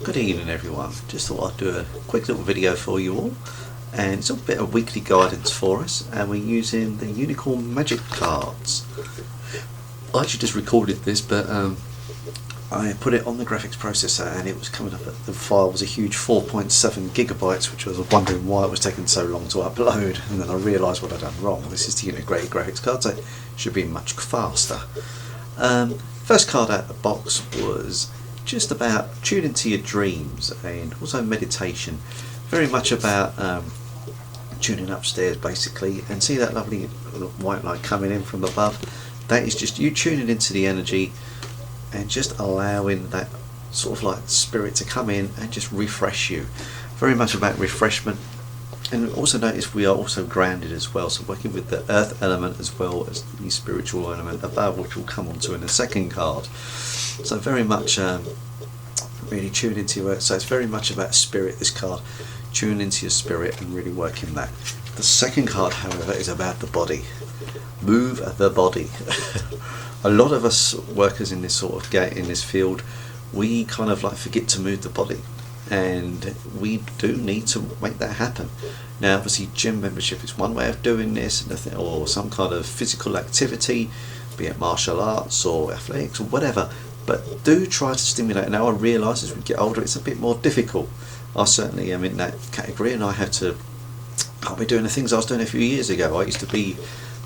Good evening everyone, just thought I'd do a quick little video for you all, and it's a bit of weekly guidance for us, and we're using the Unicorn Magic cards. I actually just recorded this, but I put it on the graphics processor and it was coming up, the file was a huge 4.7 gigabytes, which I was wondering why it was taking so long to upload, and then I realised what I'd done wrong. This is the integrated graphics card, so it should be much faster. First card out of the box was just about tune into your dreams and also meditation. Very much about tuning upstairs basically, and see that lovely white light coming in from above. That is just you tuning into the energy and just allowing that sort of like spirit to come in and just refresh you. Very much about refreshment. And also notice we are also grounded as well, so working with the earth element as well as the spiritual element above, which we'll come on to in the second card. So very much really tune into your earth. So it's very much about spirit, this card. Tune into your spirit and really working that. The second card, however, is about the body. Move the body. A lot of us workers in this sort of in this field, we kind of like forget to move the body, and we do need to make that happen. Now obviously gym membership is one way of doing this, or some kind of physical activity, be it martial arts or athletics or whatever, but do try to stimulate. Now I realise as we get older it's a bit more difficult. I certainly am in that category, and I can't be doing the things I was doing a few years ago. I used to be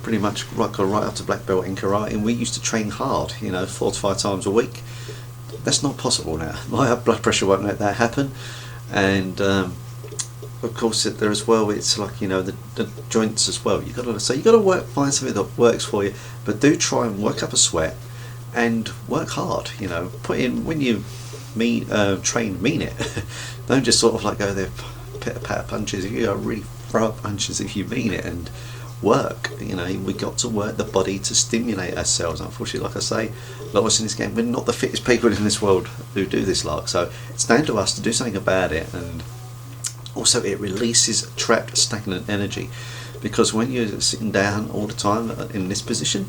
pretty much right up to black belt in karate, and we used to train hard, 4 to 5 times a week. That's not possible now. My blood pressure won't let that happen, and of course there as well, it's like the joints as well. You got to find something that works for you, but do try and work up a sweat and work hard. Put in, when you train, mean it. Don't just sort of like go there pitter patter punches. You got to really throw up punches if you mean it, and work. We got to work the body to stimulate ourselves. Unfortunately, like I say, a lot of us in this game, we're not the fittest people in this world who do this lark, so it's down to us to do something about it. And also it releases trapped stagnant energy, because when you're sitting down all the time in this position,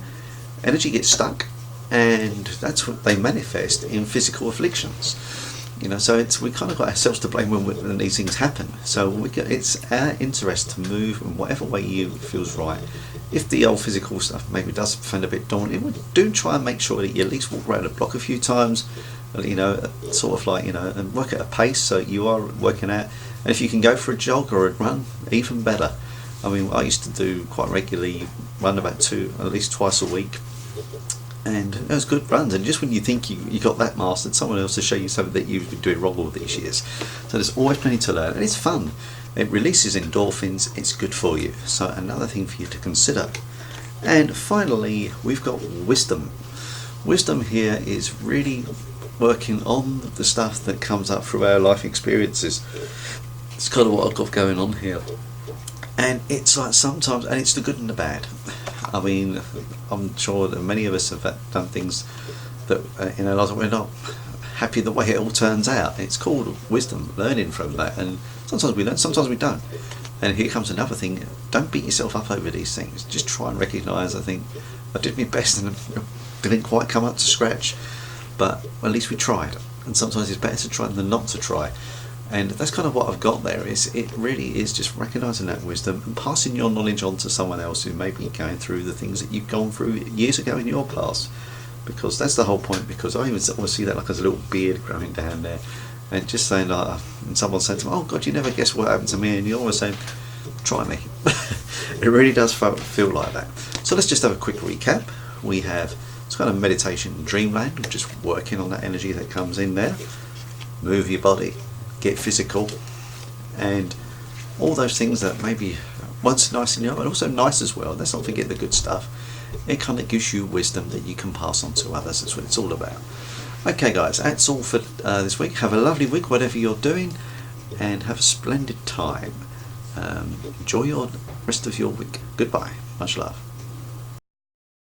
energy gets stuck, and that's what they manifest in physical afflictions. So we kind of got ourselves to blame when these things happen. So it's our interest to move in whatever way you feels right. If the old physical stuff maybe does find a bit daunting, we do try and make sure that you at least walk around the block a few times, sort of like, and work at a pace so you are working out. And if you can go for a jog or a run, even better. I mean, I used to do quite regularly, run about at least twice a week. And it was good runs, and just when you think you got that mastered, someone else will show you something that you've been doing wrong all these years. So there's always plenty to learn, and it's fun. It releases endorphins, it's good for you. So another thing for you to consider. And finally, we've got wisdom. Wisdom here is really working on the stuff that comes up through our life experiences. It's kind of what I've got going on here. And it's like sometimes, and it's the good and the bad. I mean, I'm sure that many of us have done things that in our lives we're not happy the way it all turns out. It's called wisdom, learning from that, and sometimes we learn, sometimes we don't. And here comes another thing: don't beat yourself up over these things. Just try and recognise, I think, I did my best and didn't quite come up to scratch, but at least we tried. And sometimes it's better to try than not to try. And that's kind of what I've got there. It really is just recognising that wisdom and passing your knowledge on to someone else who may be going through the things that you've gone through years ago in your past, because that's the whole point. Because I even always see that like as a little beard growing down there, and just saying like, and someone said to me, "Oh God, you never guess what happened to me," and you always say, "Try me." It really does feel like that. So let's just have a quick recap. We have it's kind of meditation in dreamland, just working on that energy that comes in there. Move your body. Get physical, and all those things that maybe once nice in you, but also nice as well. Let's not forget the good stuff. It kind of gives you wisdom that you can pass on to others. That's what it's all about. Okay guys, that's all for this week. Have a lovely week whatever you're doing, and have a splendid time. Enjoy your rest of your week. Goodbye. Much love.